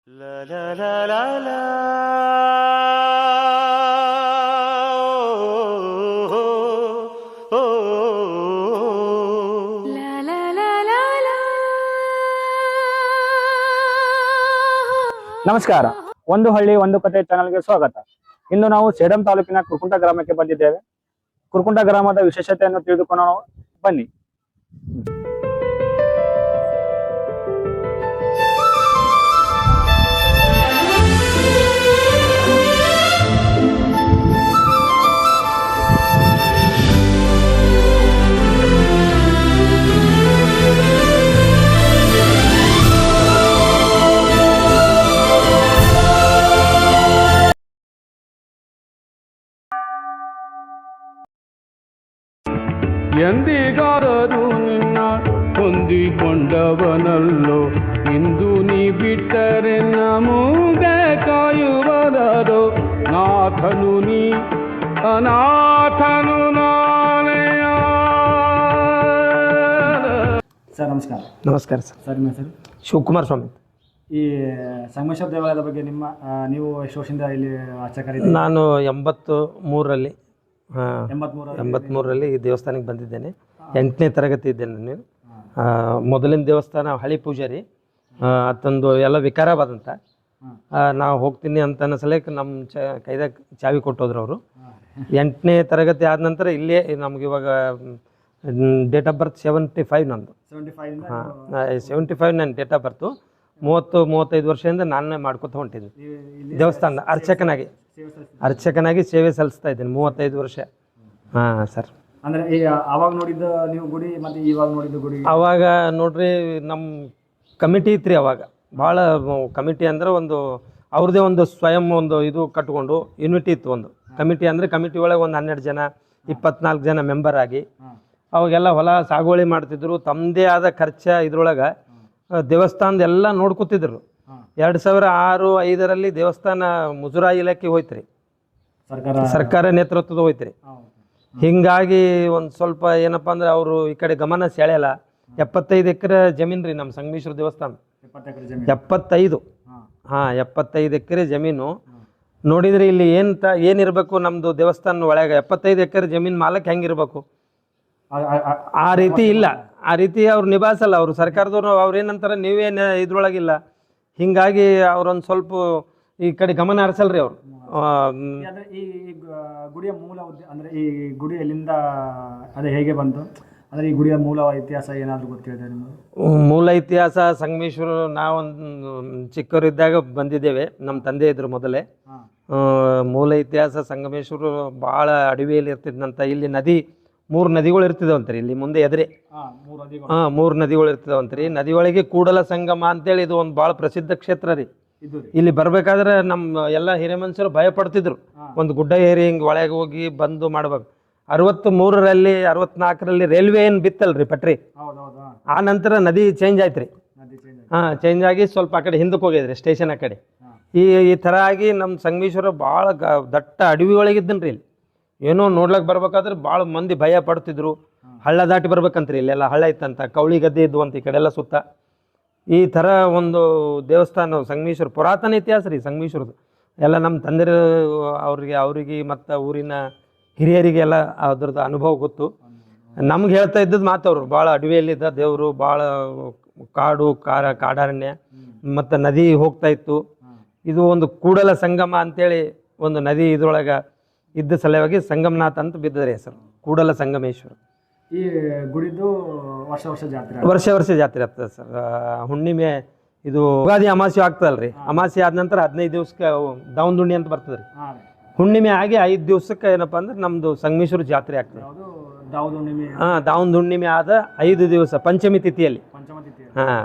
La la la la la. Oh, oh, oh. La la la la la. ನಮಸ್ಕಾರ. ಒಂದು ಹಳ್ಳಿ ಒಂದು ಕತೆ ಚಾನೆಲ್ಗೆ ಸ್ವಾಗತ. ಇಂದು ನಾವು ಸೇಡಂ ತಾಲೂಕಿನ ಕುರ್ಕುಂಟ ಗ್ರಾಮಕ್ಕೆ ಬಂದಿದ್ದೇವೆ. ಕುರ್ಕುಂಟ ಗ್ರಾಮದ ವಿಶೇಷತೆಯನ್ನು ತಿಳಿದುಕೊಳ್ಳೋಣ ಬನ್ನಿ. ಎಂದಿಗಾದರೂ ನಿನ್ನ ಹೊಂದಿಕೊಂಡವನಲ್ಲೋ ಇಂದು ನೀ ಬಿಟ್ಟರೆ ನಮೂಗೆ ಕಾಯುವರರು ನಾಥನು ನೀ ಅನಾಥನು ನಾನೆಯ. ಸರ್ ನಮಸ್ಕಾರ. ನಮಸ್ಕಾರ ಸರ್. ಸರ್ ನಿಮ್ಮ ಹೆಸರು? ಶಿವಕುಮಾರ್ ಸ್ವಾಮಿ. ಈ ಸಂಗಮೇಶ್ವರ ದೇವಾಲಯದ ಬಗ್ಗೆ ನೀವು ಎಷ್ಟು ವರ್ಷದಿಂದ ಇಲ್ಲಿ ಅರ್ಚಕರಿ? ನಾನು 83ರಲ್ಲಿ 83 ಈ ದೇವಸ್ಥಾನಕ್ಕೆ ಬಂದಿದ್ದೇನೆ. 8ನೇ ತರಗತಿ ಇದ್ದೇನೆ ನಾನು. ಮೊದಲಿನ ದೇವಸ್ಥಾನ ಹಳಿ ಪೂಜಾರಿ, ಅತ್ತೊಂದು ಎಲ್ಲ ವಿಕಾರಾಬಾದ್ ಅಂತ. ನಾವು ಹೋಗ್ತೀನಿ ಅಂತ ಸಲಕ್ಕೆ ನಮ್ಮ ಕೈದಾಗ ಚಾವಿ ಕೊಟ್ಟೋದ್ರು ಅವರು. 8ನೇ ತರಗತಿ ಆದ ನಂತರ ಇಲ್ಲೇ ನಮ್ಗೆ ಇವಾಗ ಡೇಟ್ ಆಫ್ ಬರ್ತ್ 75 ನಂದು. 75 ನನ್ನ ಡೇಟ್ ಆಫ್ ಬರ್ತು. 30-35 ವರ್ಷದಿಂದ ನಾನೇ ಮಾಡ್ಕೊತ ಹೊಂಟಿದ್ದೆ ದೇವಸ್ಥಾನದ ಅರ್ಚಕನಾಗಿ ಸೇವೆ ಸಲ್ಲಿಸ್ತಾ ಇದ್ದೀನಿ 35 ವರ್ಷ. ಹಾಂ ಸರ್. ಅಂದರೆ ಅವಾಗ ನೋಡಿದ್ದ ನೀವು ಗುಡಿ ಮತ್ತು ಇವಾಗ ನೋಡಿದ್ದು ಗುಡಿ? ಅವಾಗ ನೋಡ್ರಿ ನಮ್ಮ ಕಮಿಟಿ ಇತ್ತು ರೀ. ಅವಾಗ ಭಾಳ ಕಮಿಟಿ ಅಂದರೆ ಒಂದು ಅವ್ರದ್ದೇ ಒಂದು ಸ್ವಯಂ ಒಂದು ಇದು ಕಟ್ಕೊಂಡು ಯೂನಿಟಿ ಇತ್ತು. ಒಂದು ಕಮಿಟಿ ಅಂದರೆ ಕಮಿಟಿ ಒಳಗೆ ಒಂದು 12 ಜನ 24 ಜನ ಮೆಂಬರ್ ಆಗಿ ಅವಾಗೆಲ್ಲ ಹೊಲ ಸಾಗುವಳಿ ಮಾಡ್ತಿದ್ರು. ತಮ್ಮದೇ ಆದ ಖರ್ಚ ಇದ್ರೊಳಗೆ ದೇವಸ್ಥಾನದ ಎಲ್ಲ ನೋಡ್ಕೊತಿದ್ರು. 2006-05ರಲ್ಲಿ ದೇವಸ್ಥಾನ ಮುಜರಾಯಿ ಇಲಾಖೆ ಹೋಯ್ತು ರೀ, ಸರ್ಕಾರ ನೇತೃತ್ವದ ಹೋಯ್ತು ರೀ. ಹಿಂಗಾಗಿ ಒಂದು ಸ್ವಲ್ಪ ಏನಪ್ಪ ಅಂದ್ರೆ ಅವರು ಈ ಕಡೆ ಗಮನ ಸೆಳೆಯಲ್ಲ. 75 ಎಕರೆ ಜಮೀನು ರೀ ನಮ್ಮ ಸಂಗಮೇಶ್ವರ ದೇವಸ್ಥಾನ. 75 75 ಎಕರೆ ಜಮೀನು. ನೋಡಿದ್ರೆ ಇಲ್ಲಿ ಏನಿರಬೇಕು ನಮ್ಮದು ದೇವಸ್ಥಾನ ಒಳಗೆ 75 ಎಕರೆ ಜಮೀನು ಮಾಲಕ್ಕೆ ಹೆಂಗಿರ್ಬೇಕು? ಆ ರೀತಿ ಇಲ್ಲ. ಆ ರೀತಿ ಅವ್ರು ನಿಭಾಯಿಸಲ್ಲ. ಅವರು ಸರ್ಕಾರದವ್ರು ಅವ್ರೇನಂತಾರೆ ನೀವೇನು ಇದ್ರೊಳಗಿಲ್ಲ. ಹಿಂಗಾಗಿ ಅವ್ರೊಂದು ಸ್ವಲ್ಪ ಈ ಕಡೆ ಗಮನ ಹರಿಸಲ್ರಿ ಅವರು. ಈ ಗುಡಿಯ ಮೂಲ ಅಂದರೆ ಈ ಗುಡಿ ಎಲ್ಲಿಂದ ಅದೇ ಹೇಗೆ ಬಂತು? ಅಂದರೆ ಈ ಗುಡಿಯ ಮೂಲ ಇತಿಹಾಸ ಏನಾದರೂ ಗೊತ್ತಿದೆ ನಿಮಗೆ? ಮೂಲ ಇತಿಹಾಸ ಸಂಗಮೇಶ್ವರ ನಾವೊಂದು ಚಿಕ್ಕವರಿದ್ದಾಗ ಬಂದಿದ್ದೇವೆ. ನಮ್ಮ ತಂದೆ ಇದ್ರು ಮೊದಲೇ. ಮೂಲ ಇತಿಹಾಸ ಸಂಗಮೇಶ್ವರ ಭಾಳ ಅಡವಿಯಲ್ಲಿ ಇರ್ತಿದ್ದಂತ. ಇಲ್ಲಿ 3 ನದಿಗಳು ಇರ್ತಿದವಂತ್ರಿ. ಇಲ್ಲಿ ಮುಂದೆ ಎದುರೆ 3 ನದಿಗಳು ಇರ್ತಿದವಂತ್ರಿ. ನದಿ ಒಳಗೆ ಕೂಡಲ ಸಂಗಮ ಅಂತೇಳಿ ಇದು ಒಂದು ಭಾಳ ಪ್ರಸಿದ್ಧ ಕ್ಷೇತ್ರ ರೀ. ಇಲ್ಲಿ ಬರ್ಬೇಕಾದ್ರೆ ನಮ್ಮ ಎಲ್ಲ ಹಿರಿಯ ಮನುಷ್ಯರು ಭಯ ಪಡ್ತಿದ್ರು. ಒಂದು ಗುಡ್ಡ ಏರಿ ಹಿಂಗೆ ಒಳಗೆ ಹೋಗಿ ಬಂದು ಮಾಡ್ಬೇಕು. 63ರಲ್ಲಿ 64ರಲ್ಲಿ ರೈಲ್ವೆ ಏನು ಬಿತ್ತಲ್ರಿ ಪಟ್ರಿ, ಆ ನಂತರ ನದಿ ಚೇಂಜ್ ಆಯ್ತು ರೀ. ಚೇಂಜ್ ಆಗಿ ಸ್ವಲ್ಪ ಆ ಕಡೆ ಹಿಂದಕ್ಕೆ ಹೋಗಿದ್ರಿ ಸ್ಟೇಷನ್ ಆ ಕಡೆ. ಈ ಥರ ಆಗಿ ನಮ್ಮ ಸಂಗಮೇಶ್ವರ ಭಾಳ ದಟ್ಟ ಅಡವಿ ಒಳಗಿದ್ದನ್ ರೀ. ಇಲ್ಲಿ ಏನೋ ನೋಡ್ಲಕ್ಕೆ ಬರ್ಬೇಕಾದ್ರೆ ಭಾಳ ಮಂದಿ ಭಯ ಪಡ್ತಿದ್ರು. ಹಳ್ಳ ದಾಟಿ ಬರ್ಬೇಕಂತ್ರಿ. ಇಲ್ಲೆಲ್ಲ ಹಳ್ಳ ಇತ್ತಂತ, ಕವಳಿ ಗದ್ದೆ ಇದ್ವು ಅಂತ ಈ ಕಡೆಲ್ಲ ಸುತ್ತ. ಈ ಥರ ಒಂದು ದೇವಸ್ಥಾನ ಸಂಗಮೇಶ್ವರ ಪುರಾತನ ಇತಿಹಾಸ ರೀ ಸಂಗಮೇಶ್ವರದ್ದು. ಎಲ್ಲ ನಮ್ಮ ತಂದೆ ಅವರಿಗೆ ಮತ್ತು ಊರಿನ ಹಿರಿಯರಿಗೆಲ್ಲ ಅದ್ರದ್ದು ಅನುಭವ ಗೊತ್ತು. ನಮ್ಗೆ ಹೇಳ್ತಾ ಇದ್ದದ್ದು ಮಾತವರು ಭಾಳ ಅಡವಿಯಲ್ಲಿದ್ದ ದೇವರು, ಭಾಳ ಕಾಡಾರಣ್ಯ ಮತ್ತು ನದಿ ಹೋಗ್ತಾ ಇತ್ತು. ಇದು ಒಂದು ಕೂಡಲ ಸಂಗಮ ಅಂತೇಳಿ ಒಂದು ನದಿ ಇದ್ರೊಳಗೆ ಇದ್ದ ಸಲುವಾಗಿ ಸಂಗಮನಾಥ ಅಂತ ಬಿದ್ದದ್ರಿ ಹೆಸರು, ಕೂಡಲ ಸಂಗಮೇಶ್ವರ. ಈ ಗುಡಿದು ವರ್ಷ ವರ್ಷ ಜಾತ್ರೆ ಆಗ್ತದೆ ಸರ್. ಹುಣ್ಣಿಮೆ ಇದು ಯುಗಾದಿ ಅಮಾವಾಸ್ಯೆ ಆಗ್ತದಲ್ರಿ. ಅಮಾವಾಸ್ಯೆ ಆದ ನಂತರ 15 ದಿವಸಕ್ಕೆ ದಾವಣದುಣ್ಣಿ ಅಂತ ಬರ್ತದೆ ರೀ. ಹುಣ್ಣಿಮೆ ಆಗಿ 5 ದಿವಸಕ್ಕೆ ಏನಪ್ಪ ಅಂದ್ರೆ ನಮ್ದು ಸಂಗಮೇಶ್ವರ ಜಾತ್ರೆ ಆಗ್ತದೆ. ದಾವಣದುಣ್ಣಿ ಆದ 5 ದಿವಸ ಪಂಚಮಿ ತಿಥಿಯಲ್ಲಿ.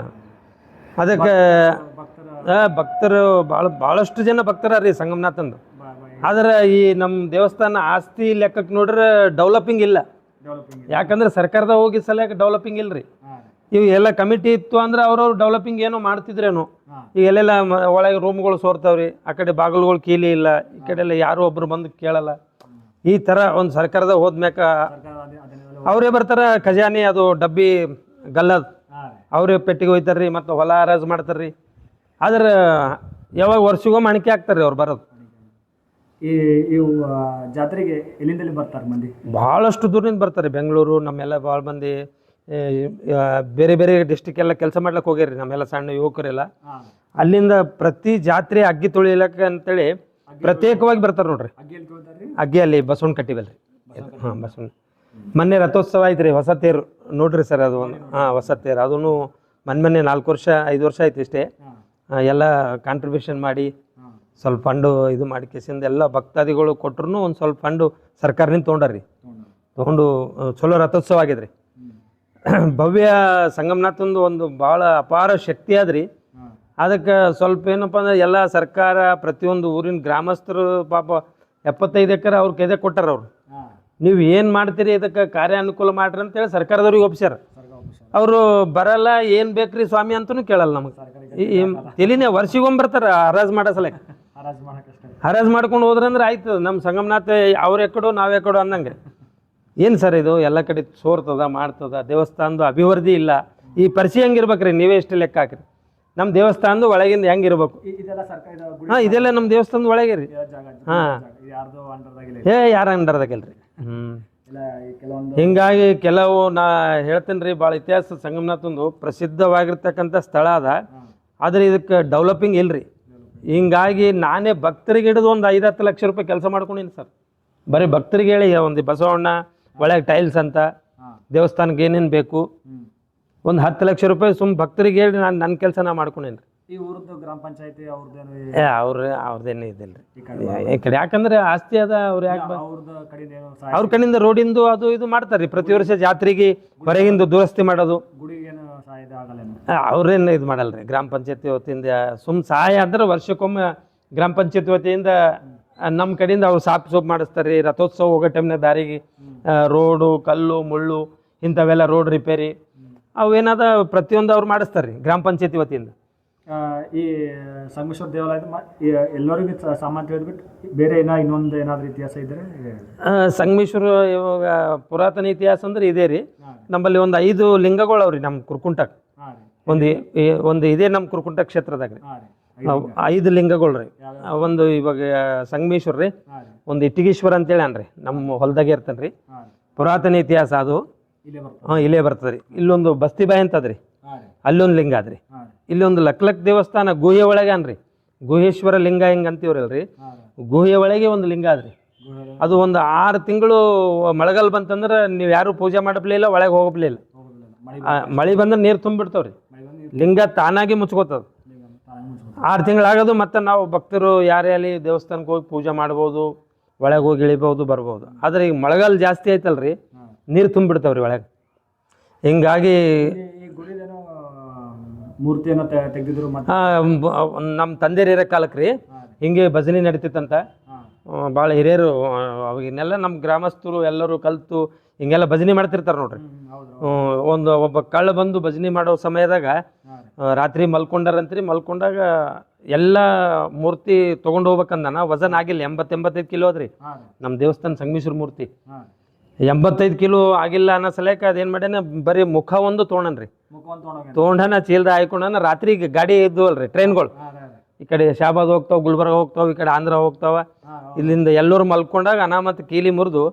ಅದಕ್ಕೆ ಭಕ್ತರು ಭಾಳಷ್ಟು ಜನ ಭಕ್ತರ ರೀ ಸಂಗಮನಾಥಂದು. ಆದ್ರೆ ಈ ನಮ್ಮ ದೇವಸ್ಥಾನ ಆಸ್ತಿ ಲೆಕ್ಕಕ್ಕೆ ನೋಡ್ರೆ ಡೆವಲಪಿಂಗ್ ಇಲ್ಲ. ಯಾಕಂದ್ರೆ ಸರ್ಕಾರದ ಹೋಗಿ ಸಲಕ್ಕೆ ಡೆವಲಪಿಂಗ್ ಇಲ್ರಿ. ಇವು ಎಲ್ಲ ಕಮಿಟಿ ಇತ್ತು ಅಂದ್ರೆ ಅವ್ರವ್ರು ಡೆವಲಪಿಂಗ್ ಏನೋ ಮಾಡ್ತಿದ್ರೇನು. ಈಗ ಎಲ್ಲೆಲ್ಲ ಒಳಗೆ ರೂಮ್ಗಳು ಸೋರ್ತಾವ್ರಿ, ಆ ಕಡೆ ಬಾಗಿಲುಗಳು ಕೀಲಿ ಇಲ್ಲ, ಈ ಕಡೆ ಎಲ್ಲ ಯಾರು ಒಬ್ರು ಬಂದು ಕೇಳಲ್ಲ. ಈ ಥರ ಒಂದು ಸರ್ಕಾರದ ಹೋದ್ಮ್ಯಾಕ ಅವರೇ ಬರ್ತಾರೆ. ಖಜಾನೆ ಅದು ಡಬ್ಬಿ ಗಲ್ಲದ ಅವರೇ ಪೆಟ್ಟಿಗೆ ಹೋಯ್ತಾರ್ರಿ, ಮತ್ತು ಹೊಲ ಹರಾಜು ಮಾಡ್ತಾರ್ರಿ. ಆದ್ರೆ ಯಾವಾಗ ವರ್ಷಗೊಮ್ಮೆ ಅಣಿಕೆ ಹಾಕ್ತಾರೆ ಅವ್ರು ಬರೋದು. ಇವು ಜಾತ್ರೆಗೆ ಎಲ್ಲಿಂದಲೇ ಬರ್ತಾರೆ ಮಂದಿ? ಭಾಳಷ್ಟು ದೂರದಿಂದ ಬರ್ತಾರೆ. ಬೆಂಗಳೂರು ನಮ್ಮೆಲ್ಲ ಭಾಳ ಮಂದಿ ಬೇರೆ ಬೇರೆ ಡಿಸ್ಟಿಕ್ ಎಲ್ಲ ಕೆಲಸ ಮಾಡ್ಲಿಕ್ಕೆ ಹೋಗ್ಯಾರಿ ನಮ್ಮೆಲ್ಲ ಸಣ್ಣ ಯುವಕರೆಲ್ಲ. ಅಲ್ಲಿಂದ ಪ್ರತಿ ಜಾತ್ರೆ ಅಗ್ಗಿ ತೊಳಿಲಕ್ಕೆ ಅಂತೇಳಿ ಪ್ರತ್ಯೇಕವಾಗಿ ಬರ್ತಾರೆ ನೋಡ್ರಿ. ಅಗ್ಗಿ ಅಲ್ಲಿ ಬಸವಣ್ಣ ಕಟ್ಟಿವಲ್ರಿ. ಹಾಂ, ಬಸವಣ್ಣ ಮೊನ್ನೆ ರಥೋತ್ಸವ ಐತ್ರಿ, ಹೊಸ ತೇರು ನೋಡ್ರಿ ಸರ್. ಅದು ಹೊಸ ತೇರು ಅದನ್ನು ಮೊನ್ನೆ 4 ವರ್ಷ 5 ವರ್ಷ ಆಯ್ತು ಇಷ್ಟೇ. ಎಲ್ಲ ಕಾಂಟ್ರಿಬ್ಯೂಷನ್ ಮಾಡಿ ಸ್ವಲ್ಪ ಫಂಡು ಇದು ಮಾಡಿ ಕೇಸಿಂದ ಎಲ್ಲ ಭಕ್ತಾದಿಗಳು ಕೊಟ್ರು ಒಂದು ಸ್ವಲ್ಪ ಫಂಡು ಸರ್ಕಾರದಿಂದ ತೊಗೊಂಡ್ರಿ. ತೊಗೊಂಡು ಚಲೋ ರಥೋತ್ಸವ ಆಗಿದ್ರಿ. ಭವ್ಯ ಸಂಗಮನಾಥಂದು ಒಂದು ಭಾಳ ಅಪಾರ ಶಕ್ತಿ ಆದ್ರಿ. ಅದಕ್ಕೆ ಸ್ವಲ್ಪ ಏನಪ್ಪ ಅಂದ್ರೆ ಎಲ್ಲ ಸರ್ಕಾರ ಪ್ರತಿಯೊಂದು ಊರಿನ ಗ್ರಾಮಸ್ಥರು ಪಾಪ 75 ಎಕರೆ ಅವ್ರ ಕೈದೆ ಕೊಟ್ಟಾರ. ಅವ್ರು ನೀವು ಏನು ಮಾಡ್ತೀರಿ ಇದಕ್ಕೆ ಕಾರ್ಯ ಅನುಕೂಲ ಮಾಡ್ರಿ ಅಂತೇಳಿ ಸರ್ಕಾರದವ್ರಿಗೆ ಒಪ್ಸ್ಯಾರ. ಅವರು ಬರಲ್ಲ, ಏನು ಬೇಕ್ರಿ ಸ್ವಾಮಿ ಅಂತೂ ಕೇಳಲ್ಲ ನಮಗೆ. ತಲಿನೇ ವರ್ಷಿಗೊಮ್ಮೆ ಬರ್ತಾರೆ ಹರಾಜು ಮಾಡೋ ಸಲಕ್ಕೆ. ಹರಾಜು ಮಾಡ್ಕೊಂಡು ಹೋದ್ರಂದ್ರೆ ಆಯ್ತು, ನಮ್ಮ ಸಂಗಮನಾಥ ಅವ್ರ ಎಕ್ಕಡೋ ನಾವು ಎಕ್ಕಡೋ ಅನ್ನಂಗೆ. ಏನು ಸರ್ ಇದು ಎಲ್ಲ ಕಡೆ ಸೋರ್ತದ ಮಾಡ್ತದ, ದೇವಸ್ಥಾನದ ಅಭಿವೃದ್ಧಿ ಇಲ್ಲ. ಈ ಪರಿಚಯ ಹೆಂಗಿರ್ಬೇಕ್ರಿ, ನೀವೇ ಎಷ್ಟು ಲೆಕ್ಕ ಹಾಕ್ರಿ. ನಮ್ಮ ದೇವಸ್ಥಾನದ ಒಳಗಿಂದ ಹೆಂಗಿರ್ಬೇಕು? ಹಾಂ, ಇದೆಲ್ಲ ನಮ್ಮ ದೇವಸ್ಥಾನದ ಒಳಗೆ ರೀ. ಹಾಂ, ಯಾರ ಅಂಡರ್ದಾಗಿಲ್ರಿ. ಹಿಂಗಾಗಿ ಕೆಲವು ನಾ ಹೇಳ್ತೇನೆ ರೀ, ಭಾಳ ಇತಿಹಾಸ ಸಂಗಮನಾಥಂದು ಪ್ರಸಿದ್ಧವಾಗಿರ್ತಕ್ಕಂಥ ಸ್ಥಳ ಅದ. ಆದರೆ ಇದಕ್ಕೆ ಡೆವಲಪಿಂಗ್ ಇಲ್ರಿ. ಹಿಂಗಾಗಿ ನಾನೇ ಭಕ್ತರಿಗೆ ಹಿಡಿದು ಒಂದು 5-10 ಲಕ್ಷ ರೂಪಾಯಿ ಕೆಲಸ ಮಾಡ್ಕೊಂಡಿನಿ ಸರ್. ಬರೀ ಭಕ್ತರಿಗೆ ಹೇಳಿ ಒಂದು ಬಸವಣ್ಣ ಒಳಗೆ ಟೈಲ್ಸ್ ಅಂತ, ದೇವಸ್ಥಾನಕ್ಕೆ ಏನೇನು ಬೇಕು, ಒಂದು 10 ಲಕ್ಷ ರೂಪಾಯಿ ಸುಮ್ಮ ಭಕ್ತರಿಗೆ ಹೇಳಿ ನಾನು ನನ್ನ ಕೆಲಸ ನಾ ಮಾಡ್ಕೊಂಡೇನಿ. ಈ ಊರದ್ದು ಗ್ರಾಮ ಪಂಚಾಯತಿ ಅವ್ರದ್ದೇನು ಇದಿಲ್ಲ ಈ ಕಡೆ. ಯಾಕಂದ್ರೆ ಆಸ್ತಿ ಅದ, ಅವ್ರು ಯಾಕೆ ಅವ್ರ ಕಡೆಯಿಂದ ರೋಡಿಂದು ಅದು ಇದು ಮಾಡ್ತಾರೆ. ಪ್ರತಿ ವರ್ಷ ಜಾತ್ರೆಗೆ ಹೊರಗಿಂದ ದುರಸ್ತಿ ಮಾಡೋದು ಅವ್ರೇನು ಇದು ಮಾಡಲ್ರಿ. ಗ್ರಾಮ ಪಂಚಾಯತಿ ವತಿಯಿಂದ ಸಹಾಯ ಅಂದ್ರೆ ವರ್ಷಕ್ಕೊಮ್ಮೆ ಗ್ರಾಮ ಪಂಚಾಯತಿ ವತಿಯಿಂದ ನಮ್ಮ ಕಡೆಯಿಂದ ಅವ್ರು ಸೋಪ್ ಮಾಡಿಸ್ತಾರೆ ರೀ. ರಥೋತ್ಸವ ಹೋಗೋ ಟೈಮ್ನಾಗ ದಾರಿಗೆ ರೋಡು, ಕಲ್ಲು, ಮುಳ್ಳು ಇಂಥವೆಲ್ಲ ರೋಡ್ ರಿಪೇರಿ ಅವೇನಾದ ಪ್ರತಿಯೊಂದು ಅವ್ರು ಮಾಡಿಸ್ತಾರೆ ರೀ ಗ್ರಾಮ ಪಂಚಾಯತಿ ವತಿಯಿಂದ. ಈ ಸಂಗಮೇಶ್ವರ ದೇವಾಲಯದ ಎಲ್ಲರಿಗೂ ಸಾಮಾನ್ಯ ತಿಳಿದ್ಬಿಟ್ಟು ಬೇರೆ ಇನ್ನೊಂದು ಏನಾದರೂ ಇತಿಹಾಸ ಇದ್ದರೆ? ಸಂಗಮೇಶ್ವರ ಇವಾಗ ಪುರಾತನ ಇತಿಹಾಸ ಅಂದ್ರೆ ಇದೇ ರೀ. ನಮ್ಮಲ್ಲಿ ಒಂದು 5 ಲಿಂಗಗಳು ಅವ್ರಿ ನಮ್ಮ ಕುರ್ಕುಂಟಕ್ಕೆ. ಒಂದು ಇದೇ ನಮ್ಮ ಕುರ್ಕುಂಟ ಕ್ಷೇತ್ರದಾಗ ರೀ 5 ಲಿಂಗಗಳು ರೀ. ಒಂದು ಇವಾಗ ಸಂಗಮೇಶ್ವರ ರೀ, ಒಂದು ಇಟ್ಟಿಗೇಶ್ವರ ಅಂತೇಳಿ ಅನ್ರಿ ನಮ್ಮ ಹೊಲದಾಗೆ ಇರ್ತಾನೆ ರೀ. ಪುರಾತನ ಇತಿಹಾಸ ಅದು ಇಲ್ಲೇ ಬರ್ತದೆ ರೀ. ಇಲ್ಲೊಂದು ಬಸ್ತಿಬಾಯಿ ಅಂತದ್ರಿ, ಅಲ್ಲೊಂದು ಲಿಂಗ ಅದ್ರಿ. ಇಲ್ಲೊಂದು ಲಕ್ಲಕ್ ದೇವಸ್ಥಾನ ಗುಹೆ ಒಳಗೆ ಅನ್ರಿ, ಗುಹೇಶ್ವರ ಲಿಂಗ ಹಿಂಗೆ ಅಂತೀವ್ರಲ್ರಿ. ಗುಹೆ ಒಳಗೆ ಒಂದು ಲಿಂಗ ಅದ್ರಿ. ಅದು ಒಂದು 6 ತಿಂಗಳು ಮಳೆಗಾಲ ಬಂತಂದ್ರೆ ನೀವು ಯಾರು ಪೂಜೆ ಮಾಡಪ್ಲಿಲ್ಲ, ಒಳಗೆ ಹೋಗಪ್ಲಿಲ್ಲ. ಮಳೆ ಬಂದ್ರೆ ನೀರು ತುಂಬಿಡ್ತಾವ್ರಿ, ಲಿಂಗ ತಾನಾಗಿ ಮುಚ್ಕೋತದ. 6 ತಿಂಗಳಾಗೋದು. ಮತ್ತು ನಾವು ಭಕ್ತರು ಯಾರೇ ಅಲ್ಲಿ ದೇವಸ್ಥಾನಕ್ಕೆ ಹೋಗಿ ಪೂಜೆ ಮಾಡ್ಬೋದು, ಒಳಗೆ ಹೋಗಿ ಇಳಿಬೋದು, ಬರ್ಬೋದು. ಆದರೆ ಈಗ ಮಳೆಗಾಲ ಜಾಸ್ತಿ ಆಯ್ತಲ್ರಿ, ನೀರು ತುಂಬಿಡ್ತಾವ್ರಿ ಒಳಗೆ. ಹಿಂಗಾಗಿ ಮೂರ್ತಿಯನ್ನು ತೆಗೆದಿದ್ರು. ನಮ್ಮ ತಂದೆಯರು ಇರೋ ಕಾಲಕ್ಕೆ ರೀ ಹಿಂಗೆ ಭಜನೆ ನಡೀತಿತ್ತಂತ. ಭಾಳ ಹಿರಿಯರು ಅವಾಗಿನೆಲ್ಲ ನಮ್ಮ ಗ್ರಾಮಸ್ಥರು ಎಲ್ಲರೂ ಕಲಿತು ಹಿಂಗೆಲ್ಲ ಭಜನೆ ಮಾಡ್ತಿರ್ತಾರೆ ನೋಡ್ರಿ. ಒಬ್ಬ ಕಳ್ಳ ಬಂದು ಭಜನೆ ಮಾಡೋ ಸಮಯದಾಗ ರಾತ್ರಿ ಮಲ್ಕೊಂಡಾರಂತ್ರಿ. ಮಲ್ಕೊಂಡಾಗ ಎಲ್ಲ ಮೂರ್ತಿ ತೊಗೊಂಡು ಹೋಗ್ಬೇಕಂದಾನ. ವಜನ್ ಆಗಿಲ್ಲ, 80-85 ಕಿಲೋ ಅದ್ರಿ ನಮ್ಮ ದೇವಸ್ಥಾನ ಸಂಗಮೇಶ್ವರ ಮೂರ್ತಿ. 85 ಕಿಲೋ ಆಗಿಲ್ಲ ಅನ್ನೋ ಸಲಕ್ಕೆ ಅದೇನು ಮಾಡ್ಯಾನ, ಬರೀ ಮುಖ ಒಂದು ತೊಗೊಂಡನ್ರಿ. ತೊಗೊಂಡನ ಚೀಲ್ದ ಹಾಕೊಂಡನ. ರಾತ್ರಿ ಗಾಡಿ ಇದ್ದು ಅಲ್ರಿ ಟ್ರೈನ್ಗಳು, ಈ ಕಡೆ ಶಾಬಾದ್ ಹೋಗ್ತಾವ, ಗುಲ್ಬರ್ಗ ಹೋಗ್ತಾವ, ಈ ಕಡೆ ಆಂಧ್ರ ಹೋಗ್ತಾವ. ಇಲ್ಲಿಂದ ಎಲ್ಲರೂ ಮಲ್ಕೊಂಡಾಗ ಅನಾಮತ್ ಕೀಲಿ ಮುರಿದು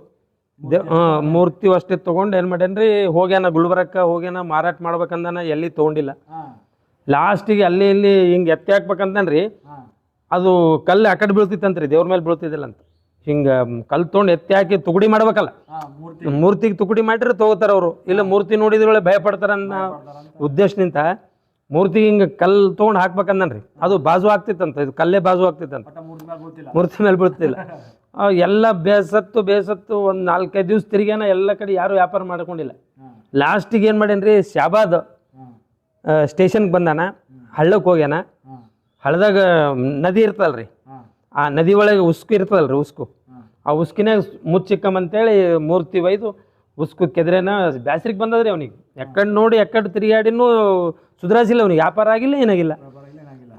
ಮೂರ್ತಿ ಅಷ್ಟೇ ತೊಗೊಂಡು ಏನು ಮಾಡ್ಯಾನ್ರಿ, ಹೋಗ್ಯಾನ ಗುಲ್ಬರ್ಗಕ್ಕೆ ಹೋಗ್ಯಾನ. ಮಾರಾಟ ಮಾಡ್ಬೇಕಂದಾನ, ಎಲ್ಲಿ ತೊಗೊಂಡಿಲ್ಲ. ಲಾಸ್ಟಿಗೆ ಅಲ್ಲಿ ಇಲ್ಲಿ ಹಿಂಗೆ ಎತ್ತಿ ಹಾಕ್ಬೇಕಂತನ್ರಿ. ಅದು ಕಲ್ಲು ಆ ಕಡೆ ಬೀಳ್ತಿತ್ತಂತ್ರಿ, ದೇವ್ರ ಮೇಲೆ ಬೀಳ್ತಿದ್ದಿಲ್ಲ ಅಂತ. ಹಿಂಗೆ ಕಲ್ಲು ತೊಗೊಂಡು ಎತ್ತಿ ಹಾಕಿ ತುಗುಡಿ ಮಾಡ್ಬೇಕಲ್ಲ, ಮೂರ್ತಿಗೆ ತುಗುಡಿ ಮಾಡಿದ್ರೆ ತಗೋತಾರ ಅವರು. ಇಲ್ಲ ಮೂರ್ತಿ ನೋಡಿದ್ರೊಳಗೆ ಭಯ ಪಡ್ತಾರ ಅನ್ನೋ ಉದ್ದೇಶನಿಂತ ಮೂರ್ತಿಗೆ ಹಿಂಗೆ ಕಲ್ಲು ತೊಗೊಂಡು ಹಾಕ್ಬೇಕಂದನ್ರಿ. ಅದು ಬಾಜು ಆಗ್ತಿತ್ತಂತ, ಇದು ಕಲ್ಲೇ ಬಾಜು ಆಗ್ತಿತ್ತಂತ, ಮೂರ್ತಿ ಮೇಲೆ ಬೀಳ್ತಿಲ್ಲ. ಎಲ್ಲ ಬೇಸತ್ತು ಒಂದು 4-5 ದಿವಸ ತಿರುಗ್ಯಾನ. ಎಲ್ಲ ಕಡೆ ಯಾರು ವ್ಯಾಪಾರ ಮಾಡ್ಕೊಂಡಿಲ್ಲ. ಲಾಸ್ಟಿಗೆ ಏನು ಮಾಡೇನ್ರಿ, ಶಾಬಾದ್ ಸ್ಟೇಷನ್ಗೆ ಬಂದಾನ. ಹಳ್ಳಕ್ಕೆ ಹೋಗ್ಯಾನ. ಹಳ್ಳದಾಗ ನದಿ ಇರ್ತಲ್ರಿ, ಆ ನದಿ ಒಳಗೆ ಉಸ್ಕು ಇರ್ತದಲ್ರಿ, ಉಸ್ಕು. ಆ ಉಸ್ಕಿನಾಗ ಮುಚ್ಚಿಕ್ಕಂತೇಳಿ ಮೂರ್ತಿ ಒಯ್ದು ಉಸ್ಕು ಕೆದ್ರೇನ ಬ್ಯಾಸ್ರಿಗೆ ಬಂದದ್ರಿ ಅವನಿಗೆ. ಎಕ್ಕಡೆ ನೋಡಿ ಎಕ್ಕಡೆ ತಿರುಗಾಡಿನೂ ಸುಧಾರಿಸಿಲ್ಲ ಅವನಿಗೆ, ವ್ಯಾಪಾರ ಆಗಿಲ್ಲ, ಏನಾಗಿಲ್ಲ.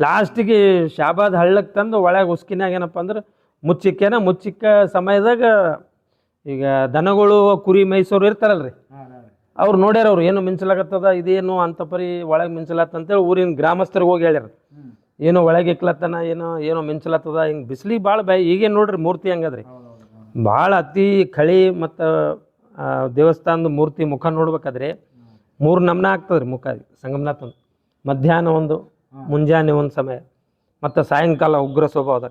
ಲಾಸ್ಟಿಗೆ ಶಾಬಾದ್ ಹಳ್ಳಕ್ಕೆ ತಂದು ಒಳಗೆ ಉಸ್ಕಿನಾಗ ಏನಪ್ಪ ಅಂದ್ರೆ ಮುಚ್ಚಿಕ್ಕೇನ. ಮುಚ್ಚಿಕ್ಕ ಸಮಯದಾಗ ಈಗ ದನಗಳು ಕುರಿ ಮೈಸೂರು ಇರ್ತಾರಲ್ರಿ, ಅವ್ರು ನೋಡ್ಯಾರ. ಅವ್ರು ಏನು ಮಿಂಚಲಾಗತ್ತದ, ಇದೇನು ಅಂತ ಪರಿ ಒಳಗೆ ಮಿಂಚಲಾತ್ತಂತೇಳಿ ಊರಿನ ಗ್ರಾಮಸ್ಥರಿಗೆ ಹೋಗಿ ಹೇಳ್ಯಾರ, ಏನೋ ಒಳಗೆ ಇಕ್ಲತ್ತನ ಏನೋ ಮಿಂಚಲತ್ತದ ಹಿಂಗೆ ಬಿಸಿಲಿಗೆ ಭಾಳ ಈಗೇನು ನೋಡ್ರಿ ಮೂರ್ತಿ ಹಂಗದ್ರಿ ಭಾಳ ಅತಿ ಕಳಿ ಮತ್ತು ದೇವಸ್ಥಾನದ ಮೂರ್ತಿ ಮುಖ ನೋಡ್ಬೇಕಾದ್ರೆ 3 ನಮನ ಆಗ್ತದ್ರಿ ಮುಖ ಸಂಗಮನಾಥ್ ಒಂದು ಮಧ್ಯಾಹ್ನ ಒಂದು ಮುಂಜಾನೆ ಒಂದು ಸಮಯ ಮತ್ತು ಸಾಯಂಕಾಲ ಉಗ್ರ ಸ್ವಭಾವದ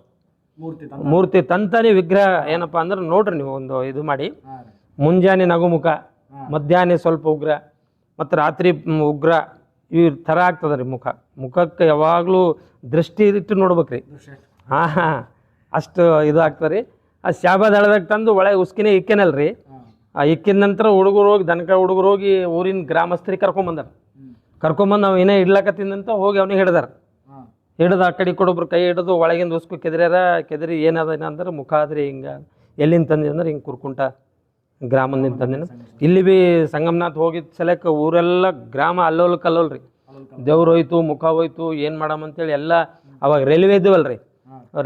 ಮೂರ್ತಿ ತಂತಾನೆ ವಿಗ್ರಹ ಏನಪ್ಪ ಅಂದ್ರೆ ನೋಡ್ರಿ ನೀವು ಒಂದು ಇದು ಮಾಡಿ ಮುಂಜಾನೆ ನಗುಮುಖ ಮಧ್ಯಾಹ್ನ ಸ್ವಲ್ಪ ಉಗ್ರ ಮತ್ತು ರಾತ್ರಿ ಉಗ್ರ ಈ ಥರ ಆಗ್ತದೆ ರೀ ಮುಖಕ್ಕೆ ಯಾವಾಗಲೂ ದೃಷ್ಟಿ ಇಟ್ಟು ನೋಡ್ಬೇಕ್ರಿ ಹಾಂ ಅಷ್ಟು ಇದು ಆಗ್ತದೆ ರೀ ಆ ಶಾಬಾದ್ ಹಳದಾಗ ತಂದು ಒಳಗೆ ಉಸ್ಕಿನೇ ಇಕ್ಕೇನಲ್ರಿ ಆ ಇಕ್ಕಿದ ನಂತರ ಹುಡುಗರು ಹೋಗಿ ದನಕ ಹುಡುಗರು ಹೋಗಿ ಊರಿನ ಗ್ರಾಮಸ್ಥರಿಗೆ ಕರ್ಕೊಂಬಂದು ನಾವು ಏನೇ ಇಡ್ಲಕತ್ತಿಂದಂತ ಹೋಗಿ ಅವನಿಗೆ ಹಿಡ್ದು ಆ ಕಡೆ ಕೊಡೊಬ್ರು ಕೈ ಹಿಡಿದು ಒಳಗಿಂದ ಉಸ್ಕು ಕೆದರಿ ಏನದ ಏನಂದ್ರೆ ಮುಖ ಆದ್ರಿ ಹಿಂಗೆ ಎಲ್ಲಿಂದ ತಂದಿ ಅಂದ್ರೆ ಹಿಂಗೆ ಕುರ್ಕುಂಟ ಗ್ರಾಮದಿಂದ ತಂದಿನ ಇಲ್ಲಿ ಭೀ ಸಂಗಮನಾಥ್ ಹೋಗಿದ್ದ ಸಲಕ್ಕೆ ಊರೆಲ್ಲ ಗ್ರಾಮ ಅಲ್ಲೋಲ್ರಿ ದೇವ್ರು ಹೋಯ್ತು ಮುಖ ಹೋಯ್ತು ಏನು ಮಾಡಮ್ಮಂತೇಳಿ ಎಲ್ಲ ಅವಾಗ ರೈಲ್ವೆ ಇದ್ದೀವಲ್ರಿ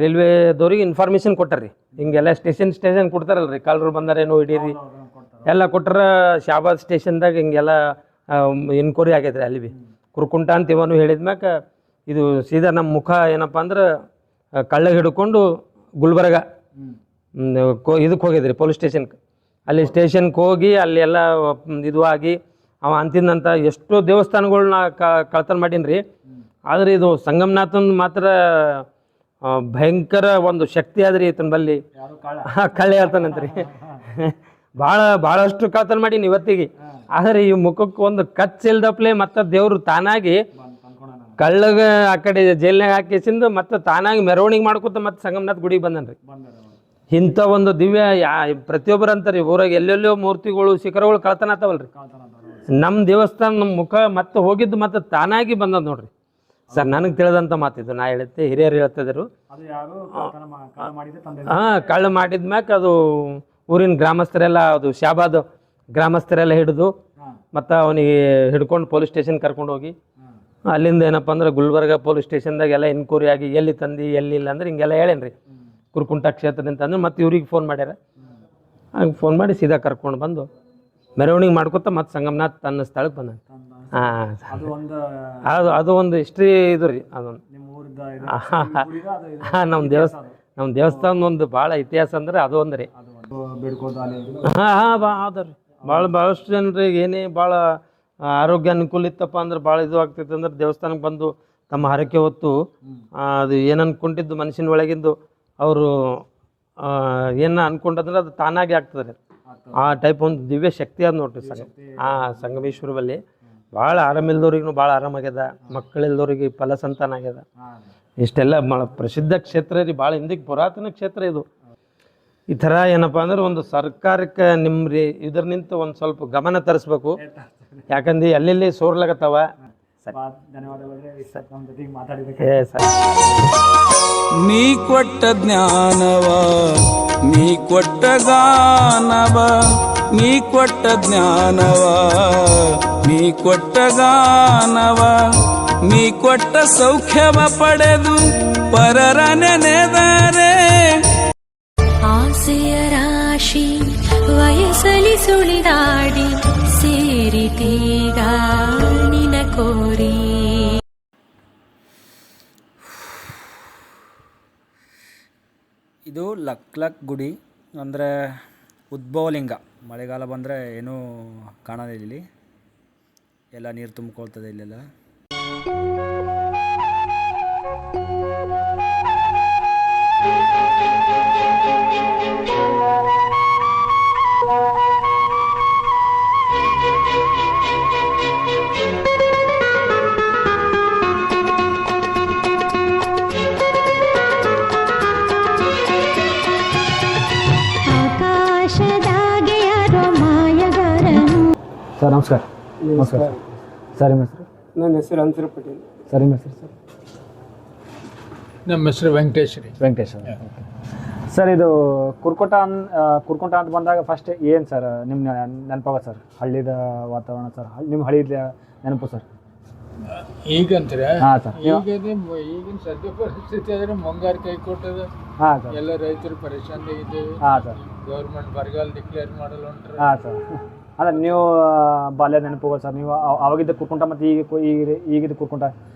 ರೈಲ್ವೆದವ್ರಿಗೆ ಇನ್ಫಾರ್ಮೇಶನ್ ಕೊಟ್ಟಾರ್ರಿ ಹಿಂಗೆಲ್ಲ ಸ್ಟೇಷನ್ ಕೊಡ್ತಾರಲ್ರಿ ಕಳ್ಳರು ಬಂದಾರೇನೋ ಹಿಡೀರಿ ಎಲ್ಲ ಕೊಟ್ಟರ ಶಾಬಾದ್ ಸ್ಟೇಷನ್ದಾಗ ಹಿಂಗೆಲ್ಲ ಎನ್ಕ್ವೈರಿ ಆಗೈತ್ರಿ ಅಲ್ಲಿ ಭೀ ಕುರ್ಕುಂಟ ಅಂತ ಇವನು ಹೇಳಿದ್ಮ್ಯಾಕ ಇದು ಸೀದಾ ನಮ್ಮ ಮುಖ ಏನಪ್ಪ ಅಂದ್ರೆ ಕಳ್ಳಗೆ ಹಿಡ್ಕೊಂಡು ಗುಲ್ಬರ್ಗ ಇದಕ್ಕೆ ಹೋಗಿದ್ರಿ ಪೊಲೀಸ್ ಸ್ಟೇಷನ್ಗೆ ಅಲ್ಲಿ ಸ್ಟೇಷನ್ಗೆ ಹೋಗಿ ಅಲ್ಲಿ ಎಲ್ಲ ಇದು ಆಗಿ ಅವ ಅಂತಿದ್ದಂತ ಎಷ್ಟೋ ದೇವಸ್ಥಾನಗಳ್ನ ಕಳ್ತನ ಮಾಡೀನಿ ರೀ ಆದ್ರೆ ಇದು ಸಂಗಮನಾಥನ್ ಮಾತ್ರ ಭಯಂಕರ ಒಂದು ಶಕ್ತಿ ಆದ್ರಿ ಈತನ ಬಲ್ಲಿ ಕಳ್ಳೆ ಹೇಳ್ತಾನಂತ್ರಿ ಭಾಳಷ್ಟು ಕಳ್ತನ ಮಾಡೀನಿ ಇವತ್ತಿಗೆ ಆದರೆ ಈ ಮುಖಕ್ಕೆ ಒಂದು ಕಚ್ಚಿಲ್ದಪ್ಲೆ ಮತ್ತು ದೇವ್ರು ತಾನಾಗಿ ಕಳ್ಳಗ ಆ ಕಡೆ ಜೈಲ್ನಾಗ ಹಾಕಿಸಿಂದು ಮತ್ತು ತಾನಾಗಿ ಮೆರವಣಿಗೆ ಮಾಡ್ಕೊತ ಮತ್ತೆ ಸಂಗಮನಾಥ್ ಗುಡಿಗೆ ಬಂದನ್ರಿ ಇಂಥ ಒಂದು ದಿವ್ಯ ಪ್ರತಿಯೊಬ್ಬರು ಅಂತಾರೆ ಊರಾಗ ಎಲ್ಲೆಲ್ಲೋ ಮೂರ್ತಿಗಳು ಶಿಖರಗಳು ಕಳ್ತನ ಆತವಲ್ರಿ ನಮ್ಮ ದೇವಸ್ಥಾನ ನಮ್ಮ ಮುಖ ಮತ್ತೆ ಹೋಗಿದ್ದು ಮತ್ತೆ ತಾನಾಗಿ ಬಂದದ್ ನೋಡ್ರಿ ಸರ್ ನನಗೆ ತಿಳಿದಂಥ ಮಾತಿದ್ದು ನಾ ಹೇಳುತ್ತೆ ಹಿರಿಯರು ಹೇಳ್ತಿದ್ರು ಕಳ್ಳ ಮಾಡಿದ್ಮ್ಯಾಕ ಅದು ಊರಿನ ಗ್ರಾಮಸ್ಥರೆಲ್ಲ ಅದು ಶಾಬಾದ್ ಗ್ರಾಮಸ್ಥರೆಲ್ಲ ಹಿಡಿದು ಮತ್ತು ಅವನಿಗೆ ಹಿಡ್ಕೊಂಡು ಪೊಲೀಸ್ ಸ್ಟೇಷನ್ ಕರ್ಕೊಂಡು ಹೋಗಿ ಅಲ್ಲಿಂದ ಏನಪ್ಪ ಅಂದ್ರೆ ಗುಲ್ಬರ್ಗ ಪೊಲೀಸ್ ಸ್ಟೇಷನ್ದಾಗ ಎಲ್ಲ ಎನ್ಕ್ವೈರಿ ಆಗಿ ಎಲ್ಲಿ ತಂದು ಎಲ್ಲಿಲ್ಲ ಅಂದ್ರೆ ಹಿಂಗೆಲ್ಲ ಹೇಳೇನ್ರಿ ಕುರ್ಕುಂಟ ಕ್ಷೇತ್ರದಿಂದ ಅಂದ್ರೆ ಮತ್ತೆ ಇವ್ರಿಗೆ ಫೋನ್ ಮಾಡ್ಯಾರ ಹಂಗೆ ಫೋನ್ ಮಾಡಿ ಸೀದಾ ಕರ್ಕೊಂಡು ಬಂದು ಮೆರವಣಿಗೆ ಮಾಡ್ಕೊತ ಮತ್ತೆ ಸಂಗಮನಾಥ್ ತನ್ನ ಸ್ಥಳಕ್ಕೆ ಬಂದ ಅದು ಒಂದು ಹಿಸ್ಟ್ರಿ ಇದು ರೀ ಅದೊಂದು ನಮ್ಮ ದೇವಸ್ಥಾನ ಒಂದು ಭಾಳ ಇತಿಹಾಸ ಅಂದ್ರೆ ಅದು ಒಂದು ರೀ ಅದ ರೀ ಭಾಳಷ್ಟು ಜನರಿಗೆ ಏನೇ ಭಾಳ ಆರೋಗ್ಯ ಅನುಕೂಲ ಇತ್ತಪ್ಪ ಅಂದ್ರೆ ಭಾಳ ಇದು ಆಗ್ತೈತೆ ಅಂದ್ರೆ ದೇವಸ್ಥಾನಕ್ಕೆ ಬಂದು ತಮ್ಮ ಹರಕೆ ಹೊತ್ತು ಅದು ಏನು ಅನ್ಕೊಂಡಿದ್ದು ಮನುಷ್ಯನ ಒಳಗಿಂದು ಅವರು ಏನು ಅನ್ಕೊಂಡಂದ್ರೆ ಅದು ತಾನಾಗಿ ಆಗ್ತದೆ ರೀ ಆ ಟೈಪ್ ಒಂದು ದಿವ್ಯ ಶಕ್ತಿ ಅದು ನೋಡ್ರಿ ಸಂಗಮೇಶ್ವರ ಬಲ್ಲಿ ಭಾಳ ಆರಾಮಿಲ್ದವ್ರಿಗೂ ಭಾಳ ಆರಾಮಾಗ್ಯದ ಮಕ್ಕಳಿಲ್ದವ್ರಿಗೆ ಫಲಸಂತಾನ ಆಗ್ಯದ ಇಷ್ಟೆಲ್ಲ ಪ್ರಸಿದ್ಧ ಕ್ಷೇತ್ರ ರೀ ಭಾಳ ಹಿಂದಕ್ಕೆ ಪುರಾತನ ಕ್ಷೇತ್ರ ಇದು ಈ ಥರ ಏನಪ್ಪ ಅಂದ್ರೆ ಒಂದು ಸರ್ಕಾರಕ್ಕೆ ನಿಮ್ರಿ ಇದ್ರ ನಿಂತ ಒಂದು ಸ್ವಲ್ಪ ಗಮನ ತರಿಸ್ಬೇಕು ಯಾಕಂದ್ರೆ ಎಲ್ಲೆಲ್ಲಿ ಸೋರ್ಲಾಗತ್ತವ ನೀ ಕೊಟ್ಟ ಜ್ಞಾನವ ನೀ ಕೊಟ್ಟ ಗಾನವ ನೀ ಕೊಟ್ಟ ಜ್ಞಾನವ ನೀ ಕೊಟ್ಟ ಗಾನವ ನೀ ಕೊಟ್ಟ ಸೌಖ್ಯವ ಪಡೆದು ಪರರ ನೆನೆದರೆ ಆಸೆಯ ರಾಶಿ ವಯಸ್ಸಲಿ ಸುಳಿದಾಡಿ ಸೇರಿತೀಗ ನಿನ ಕೋರಿ. ಇದು ಲಕ್ ಗುಡಿ ಅಂದರೆ ಉದ್ಭವಲಿಂಗ. ಮಳೆಗಾಲ ಬಂದರೆ ಏನೂ ಕಾಣೋದಿಲ್ಲ ಇಲ್ಲಿ, ಎಲ್ಲ ನೀರು ತುಂಬಿಕೊಳ್ತದೆ ಇಲ್ಲೆಲ್ಲ. ಸರ್ ನಮಸ್ಕಾರ. ನಮಸ್ಕಾರ ಸರ್. ನಿಮ್ಮ ಹೆಸರು? ನನ್ನ ಹೆಸರು ಅನ್ಸರ್ ಪಟೇಲ್. ಸರ್ ನಿಮ್ಮ ಹೆಸರು? ಸರ್ ನಮ್ಮ ಹೆಸರು ವೆಂಕಟೇಶ್ ರೀ. ವೆಂಕಟೇಶ್ ಸರ್. ಇದು ಕುರ್ಕುಂಟ ಅಂತ ಬಂದಾಗ ಫಸ್ಟ್ ಏನು ಸರ್ ನಿಮ್ಮ ನೆನಪಾಗ ಸರ್? ಹಳ್ಳಿದ ವಾತಾವರಣ ಸರ್, ನಿಮ್ಮ ಹಳ್ಳಿದ ನೆನಪು ಸರ್? ಈಗಂತೀರ? ಹಾಂ ಸರ್. ಈಗಿನ ಸದ್ಯ ಪರಿಸ್ಥಿತಿ ಆದರೆ ಮುಂಗಾರು ಕೈ ಕೊಟ್ಟದ. ಹಾಂ ಸರ್. ಎಲ್ಲ ರೈತರು ಪರೇಶಾನಿಯಾಗಿದ್ದೇವೆ. ಹಾಂ ಸರ್. ಗೌರ್ಮೆಂಟ್ ಬರಗಾಲ ಡಿಕ್ಲೇರ್ ಮಾಡಲ್ಲ ಹೊಂಟ್ರೆ. ಹಾಂ ಸರ್. ಅಂದ್ರೆ ನೀವು ಬಾಲ್ಯ ನೆನಪುಗಳು ಸರ್, ನೀವು ಅವಾಗಿದ್ದ ಕುರ್ಕುಂಟ ಮತ್ತು ಈಗಿದ್ದ ಕುರ್ಕುಂಟ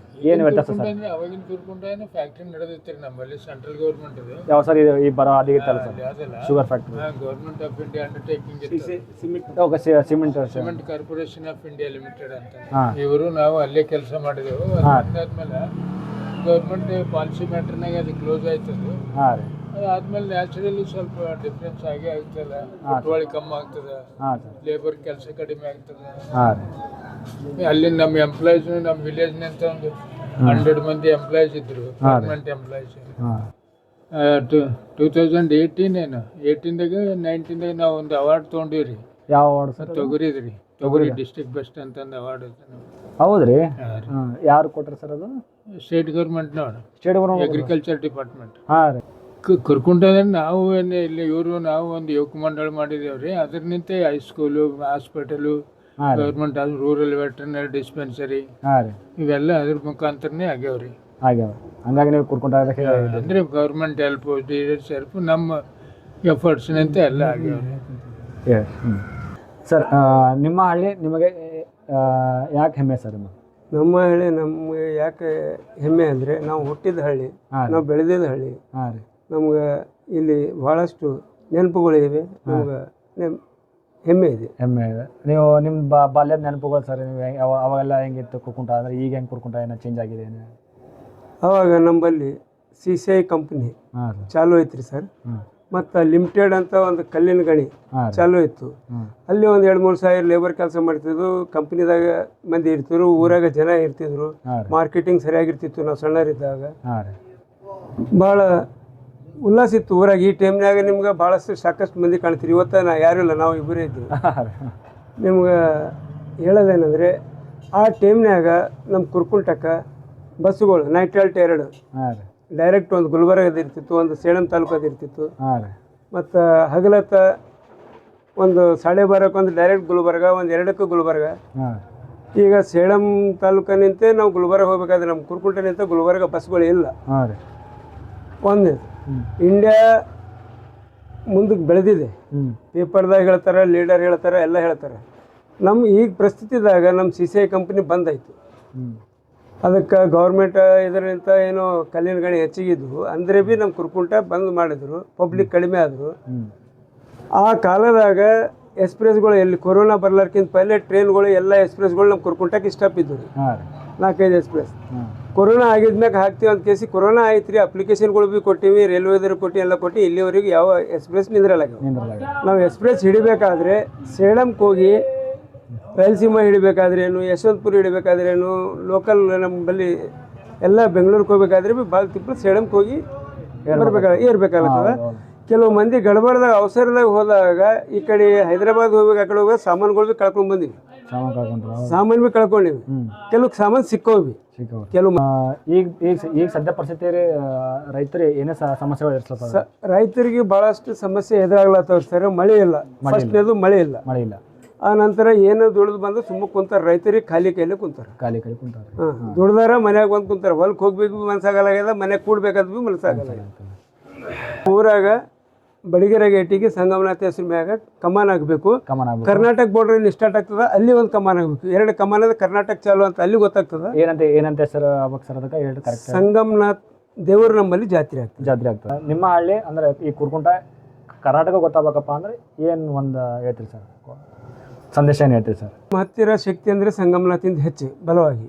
ಏನು ವ್ಯತ್ಯಾಸ ಸರ್? ಅವಾಗಿನ ಕುರ್ಕುಂಟನ ಫ್ಯಾಕ್ಟ್ರಿ ನಡೆದೈತಿ ನಮ್ಮಲ್ಲಿ, ಸೆಂಟ್ರಲ್ ಗೌರ್ಮೆಂಟ್ ಇದೆ. ಯಾವ ಸರ್ ಇದು ಈ ಬರೋ ಅದಿಗಿತ್ತಲ್ಲ ಸರ್ ಅದಲ್ಲ sugar factory? Government of India undertaking ಇತ್ತು, okay cement cement corporation of India limited ಅಂತ. ಹಾಂ. ಇವರು ನಾವು ಅಲ್ಲೇ ಕೆಲಸ ಮಾಡಿದೆವು. ಅದಾದ್ಮೇಲೆ ಗೌರ್ಮೆಂಟ್ ಪಾಲಿಸಿ ಮ್ಯಾಟ್ರ್ನಾಗ ಅದು ಕ್ಲೋಸ್ ಆಯ್ತದು. ಹಾಂ ರೀ. ಅದಾದ್ಮೇಲೆ ನ್ಯಾಚುರಲಿ ಸ್ವಲ್ಪ ಡಿಫ್ರೆನ್ಸ್ ಆಗೇ ಆಗ್ತದ, ಪೆಟ್ರೋಲ್ ಕಮ್ಮಿ ಆಗ್ತದ, ಹಾಂ ಸರ್. ಲೇಬರ್ ಕೆಲಸ ಕಡಿಮೆ ಆಗ್ತದ. ಹಾಂ ರೀ. ಅಲ್ಲಿ ನಮ್ಮ ಎಂಪ್ಲಾಯೀಸ್ ನಮ್ಮ ವಿಲೇಜ್ನಿಂದ ಒಂದು 100 ಮಂದಿ ಎಂಪ್ಲಾಯೀಸ್ ಇದ್ರು, ಗೌರ್ಮೆಂಟ್ ಎಂಪ್ಲಾಯೀಸ್. ಹಾಂ. 2018 19ದಾಗ ನಾವು ಒಂದು ಅವಾರ್ಡ್ ತೊಗೊಂಡಿವ್ರಿ. ಯಾವ ವಾರ್ಡ್ ಸರ್? ತೊಗರಿದ್ರಿ, ತೊಗರಿ ಡಿಸ್ಟ್ರಿಕ್ಟ್ ಬೆಸ್ಟ್ ಅಂತಂದು ಅವಾರ್ಡ್ ಐತೆ. ಹೌದ್ರಿ? ಹಾಂ. ಯಾರು ಕೊಟ್ರಿ ಸರ್ ಅದು? ಸ್ಟೇಟ್ ಗೌರ್ಮೆಂಟ್ ನೋಡಿ, ಸ್ಟೇಟ್ ಗೌರ್ಮೆಂಟ್ ಅಗ್ರಿಕಲ್ಚರ್ ಡಿಪಾರ್ಟ್ಮೆಂಟ್. ಹಾಂ ರೀ. ಕುರ್ಕುಂಟ ನಾವು ಇಲ್ಲಿ ಇವರು ನಾವು ಒಂದು ಯುವಕ ಮಂಡಳ ಮಾಡಿದೇವ್ರಿ. ಅದ್ರ ನಿಂತೆ high school, hospital, government rural veterinary dispensary, ಹಾಂ ರೀ, ಇವೆಲ್ಲ ಅದ್ರ ಮುಖಾಂತರನೇ ಆಗ್ಯಾವ್ರಿ. ಆಗ್ಯಾವ. ಹಂಗಾಗಿ ನೀವು ಕುರ್ಕೊಂಡ ಅಂದ್ರೆ ಗೌರ್ಮೆಂಟ್ ಹೆಲ್ಪ್, ಡೀಲರ್ಸ್ ಹೆಲ್ಪ್, ನಮ್ಮ ಎಫರ್ಟ್ಸ್ನಂತ ಎಲ್ಲ ಆಗ್ಯಾವ್ರಿ. ಸರ್, ನಿಮ್ಮ ಹಳ್ಳಿ ನಿಮಗೆ ಯಾಕೆ ಹೆಮ್ಮೆ ಸರ್? ನಮ್ಮ ಹಳ್ಳಿ ನಮಗೆ ಯಾಕೆ ಹೆಮ್ಮೆ ಅಂದರೆ ನಾವು ಹುಟ್ಟಿದ ಹಳ್ಳಿ, ನಾವು ಬೆಳೆದಿದ್ದ ಹಳ್ಳಿ. ಹಾಂ ರೀ. ನಮ್ಗೆ ಇಲ್ಲಿ ಭಾಳಷ್ಟು ನೆನಪುಗಳಿವೆ, ನಮ್ಗೆ ಹೆಮ್ಮೆ ಇದೆ. ಹೆಮ್ಮೆ ಇದೆ. ನೀವು ನಿಮ್ಮ ಬಾಲ್ಯದ ನೆನಪುಗಳು ಸರ್, ನೀವು ಅವಾಗೆಲ್ಲ ಹೆಂಗಿತ್ತು ಕುರ್ಕುಂಟ? ಅಂದರೆ ಈಗ ಹೆಂಗೆ ಕುರ್ಕುಂಟ ಏನೋ ಚೇಂಜ್ ಆಗಿದೆ ಏನು? ಆವಾಗ ನಮ್ಮಲ್ಲಿ CCI ಕಂಪ್ನಿ ಚಾಲು ಐತ್ರಿ ಸರ್. ಮತ್ತು ಲಿಮಿಟೆಡ್ ಅಂತ ಒಂದು ಕಲ್ಲಿನ ಗಣಿ ಚಾಲು ಇತ್ತು. ಅಲ್ಲಿ ಒಂದು 2-3 ಸಾವಿರ ಲೇಬರ್ ಕೆಲಸ ಮಾಡ್ತಿದ್ರು. ಕಂಪ್ನಿದಾಗ ಮಂದಿ ಇರ್ತಿದ್ರು, ಊರಾಗ ಜನ ಇರ್ತಿದ್ರು, ಮಾರ್ಕೆಟಿಂಗ್ ಸರಿಯಾಗಿರ್ತಿತ್ತು. ನಾವು ಸಣ್ಣರಿದ್ದಾಗ ಭಾಳ ಉಲ್ಲಾಸ ಇತ್ತು ಊರಾಗ. ಈ ಟೈಮ್ನಾಗ ನಿಮ್ಗೆ ಭಾಳಷ್ಟು ಸಾಕಷ್ಟು ಮಂದಿ ಕಾಣ್ತೀರಿ. ಇವತ್ತು ಯಾರೂ ಇಲ್ಲ, ನಾವು ಇಬ್ಬರೇ ಇದ್ವಿ. ನಿಮ್ಗೆ ಹೇಳೋದೇನೆಂದರೆ ಆ ಟೈಮ್ನಾಗ ನಮ್ಮ ಕುರ್ಕುಂಟಕ್ಕೆ ಬಸ್ಸುಗಳು ನೈಟ್ ಹಾಲ್ಟ್ 2 ಡೈರೆಕ್ಟ್, ಒಂದು ಗುಲ್ಬರ್ಗದ ಇರ್ತಿತ್ತು, ಒಂದು ಸೇಡಂ ತಾಲೂಕದ ಇರ್ತಿತ್ತು. ಮತ್ತು ಹಗಲತ್ತ ಒಂದು 12:30 ಒಂದು ಡೈರೆಕ್ಟ್ ಗುಲ್ಬರ್ಗ, ಒಂದು 2ಕ್ಕೆ ಗುಲ್ಬರ್ಗ. ಈಗ ಸೇಡಂ ತಾಲೂಕಿನಿಂದ ನಾವು ಗುಲ್ಬರ್ಗ ಹೋಗ್ಬೇಕಾದ್ರೆ ನಮ್ಮ ಕುರ್ಕುಂಟನಿಂದ ಗುಲ್ಬರ್ಗ ಬಸ್ಗಳು ಇಲ್ಲ. ಒಂದು ಇಂಡಿಯಾ ಮುಂದಕ್ಕೆ ಬೆಳೆದಿದೆ, ಪೇಪರ್ದಾಗ ಹೇಳ್ತಾರೆ, ಲೀಡರ್ ಹೇಳ್ತಾರೆ, ಎಲ್ಲ ಹೇಳ್ತಾರೆ. ನಮ್ಮ ಈಗ ಪರಿಸ್ಥಿತಿದಾಗ ನಮ್ಮ CCI ಕಂಪ್ನಿ ಬಂದಾಯಿತು. ಅದಕ್ಕೆ ಗೌರ್ಮೆಂಟ್ ಇದರಿಂದ ಏನೋ ಕಲ್ಲಿನ ಗಣಿ ಹೆಚ್ಚಿಗಿದ್ವು ಅಂದರೆ ಭೀ ನಮ್ಮ ಕುರ್ಕುಂಟ ಬಂದ್ ಮಾಡಿದ್ರು, ಪಬ್ಲಿಕ್ ಕಡಿಮೆ ಆದರು. ಆ ಕಾಲದಾಗ ಎಕ್ಸ್ಪ್ರೆಸ್ಗಳು ಎಲ್ಲಿ ಕೊರೋನಾ ಬರ್ಲಾರ್ಕಿಂತ ಪೈಲೆ ಟ್ರೈನ್ಗಳು ಎಲ್ಲ ಎಕ್ಸ್ಪ್ರೆಸ್ಗಳು ನಮ್ಮ ಕುರ್ಕುಂಟಕ್ಕೆ ಇಷ್ಟಪಿದ್ದು ರೀ. 4-5 ಎಕ್ಸ್ಪ್ರೆಸ್. ಕೊರೋನಾ ಆಗಿದ್ಮ್ಯಾಗ ಹಾಕ್ತೀವಿ ಅಂತ ಕೇಸಿ ಕೊರೋನಾ ಆಯ್ತು ರೀ. ಅಪ್ಲಿಕೇಶನ್ಗಳು ಭೀ ಕೊಟ್ಟಿವಿ, ರೈಲ್ವೆದವ್ರು ಕೊಟ್ಟು ಎಲ್ಲ ಕೊಟ್ಟು ಇಲ್ಲಿವರೆಗೆ ಯಾವ ಎಕ್ಸ್ಪ್ರೆಸ್ ನಿಂದ್ರಲ್ಲ. ನಾವು ಎಕ್ಸ್ಪ್ರೆಸ್ ಹಿಡಿಬೇಕಾದ್ರೆ ಸೇಡಂಗೆ ಹೋಗಿ, ರಾಯಲಸೀಮಾ ಹಿಡಿಬೇಕಾದ್ರೇನು, ಯಶವಂತಪುರ ಹಿಡಿಬೇಕಾದ್ರೇನು, ಲೋಕಲ್ ನಮ್ಮಲ್ಲಿ ಎಲ್ಲ ಬೆಂಗಳೂರಿಗೆ ಹೋಗ್ಬೇಕಾದ್ರೆ ಭೀ ಭಾಳ ತಿಪ್ಪಲು ಸೇಡಂಗೆ ಹೋಗಿ ಏರ್ಬೇಕಾಗ್ತದೆ. ಕೆಲವು ಮಂದಿ ಗಡಬಡ್ದಾಗ ಅವಸರದಾಗ ಹೋದಾಗ ಈ ಕಡೆ ಹೈದರಾಬಾದ್ ಹೋಗ್ಬೇಕು, ಆ ಕಡೆ ಹೋಗಿ ಸಾಮಾನುಗಳು ಭೀ ಕಳ್ಕೊಂಡು ಬಂದಿವಿ. ಸಾಮಾನು ಭೀ ಕಳ್ಕೊಂಡಿವಿ, ಕೆಲವು ಸಾಮಾನು ಸಿಕ್ಕೋವಿ. ಕೆಲವು ಈಗ ಸದ್ಯ ಪರಿಸ್ಥಿತಿ ರೈತರು ಏನೇ ಸಮಸ್ಯೆಗಳು ಇರ್ತದೆ? ರೈತರಿಗೆ ಭಾಳಷ್ಟು ಸಮಸ್ಯೆ ಎದುರಾಗ್ಲತ್ತವ್ರು ಸರ್. ಮಳೆ ಇಲ್ಲ, ಫಸ್ಟ್ನೇದು ಮಳೆ ಇಲ್ಲ. ಆ ನಂತರ ಏನೋ ದುಡಿದು ಬಂದು ಸುಮ್ಮ ಕುಂತಾರೆ ರೈತರಿಗೆ, ಖಾಲಿ ಕೈಲಿ ಕುಂತಾರೆ. ದುಡ್ದಾರ ಮನ್ಯಾಗ ಬಂದು ಕುಂತಾರೆ. ಹೊಲಕ್ಕೆ ಹೋಗ್ಬೇಕು ಮನಸ್ಸಾಗಲಾಗ್ಯದ, ಮನ್ಯಾಗ ಕೂಡ್ಬೇಕಂತ ಭೀ ಮನಸ್ಸಾಗಲ್ಲ. ಊರಾಗ ಬಡಿಗೆರೆ ಗೇಟಿಗೆ ಸಂಗಮನಾಥ ಹೆಸರು ಮ್ಯಾಗ ಕಮಾನ್ ಆಗಬೇಕು. ಕರ್ನಾಟಕ ಬಾರ್ಡರ್ ಸ್ಟಾರ್ಟ್ ಆಗ್ತದ, ಅಲ್ಲಿ ಒಂದು ಕಮಾನ್ ಆಗಬೇಕು. 2 ಕಮಾನದ ಕರ್ನಾಟಕ ಚಾಲು ಅಂತ ಅಲ್ಲಿ ಗೊತ್ತಾಗ್ತದ. ಏನಂತ ಹೆಸರು ಸರ್ ಅದಕ್ಕೆ ಹೇಳಿ ಕರೆಕ್ಟ್? ಸಂಗಮನಾಥ್ ದೇವರು ನಮ್ಮಲ್ಲಿ ಜಾತ್ರೆ ಆಗ್ತದೆ. ನಿಮ್ಮ ಹಳ್ಳಿ ಅಂದ್ರೆ ಈ ಕುರ್ಕುಂಟ ಕರ್ನಾಟಕ ಗೊತ್ತಾಗಬೇಕಪ್ಪ ಅಂದ್ರೆ ಏನು ಒಂದು ಹೇಳ್ತೀರಿ ಸರ್, ಸಂದೇಶ ಏನು ಹೇಳ್ತೀರಿ ಸರ್? ಹತ್ತಿರ ಶಕ್ತಿ ಅಂದರೆ ಸಂಗಮನಾಥಿಂದ ಹೆಚ್ಚು ಬಲವಾಗಿ.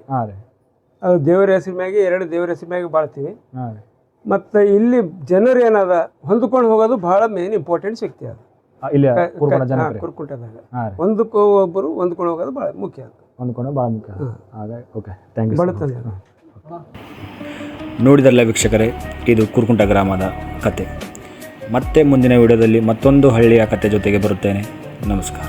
ಅದು ದೇವರ ಹೆಸರು ಮ್ಯಾಗೆ, 2 ದೇವರ ಹೆಸರು ಮ್ಯಾಗೆ ಬಾಳ್ತೀವಿ. ಮತ್ತು ಇಲ್ಲಿ ಜನರು ಏನದ ಹೊಂದ್ಕೊಂಡು ಹೋಗೋದು ಭಾಳ ಮೇನ್ ಇಂಪಾರ್ಟೆಂಟ್ ಶಕ್ತಿ. ಅದು ಕುರ್ಕುಂಟದಾಗ ಒಂದಕ್ಕೂ ಒಬ್ಬರು ಹೊಂದ್ಕೊಂಡು ಹೋಗೋದು ಭಾಳ ಮುಖ್ಯ. ನೋಡಿದಲ್ಲ ವೀಕ್ಷಕರೇ, ಇದು ಕುರ್ಕುಂಟ ಗ್ರಾಮದ ಕತೆ. ಮತ್ತೆ ಮುಂದಿನ ವಿಡಿಯೋದಲ್ಲಿ ಮತ್ತೊಂದು ಹಳ್ಳಿಯ ಕತೆ ಜೊತೆಗೆ ಬರುತ್ತೇನೆ. ನಮಸ್ಕಾರ.